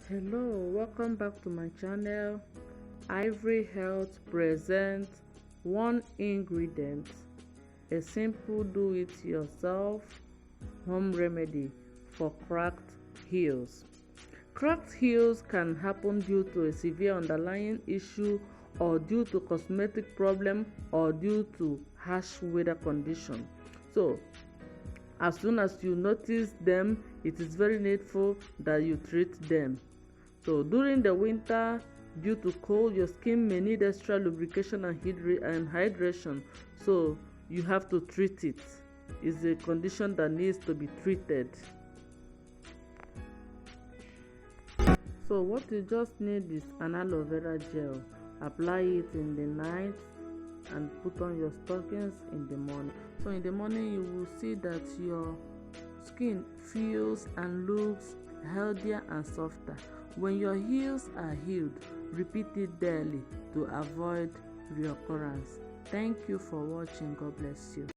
Hello, welcome back to my channel. Ivory Health presents one ingredient, a simple do-it-yourself home remedy for cracked heels. Cracked heels can happen due to a severe underlying issue, or due to cosmetic problem, or due to harsh weather condition. So as soon as you notice them, it is very needful that you treat them. So during the winter, due to cold, your skin may need extra lubrication and hydration, so you have to treat it. It's a condition that needs to be treated. So what you just need is an aloe vera gel. Apply it in the night and put on your stockings in the morning. So in the morning you will see that your skin feels and looks healthier and softer. When your heels are healed, repeat it daily to avoid reoccurrence. Thank you for watching. God bless you.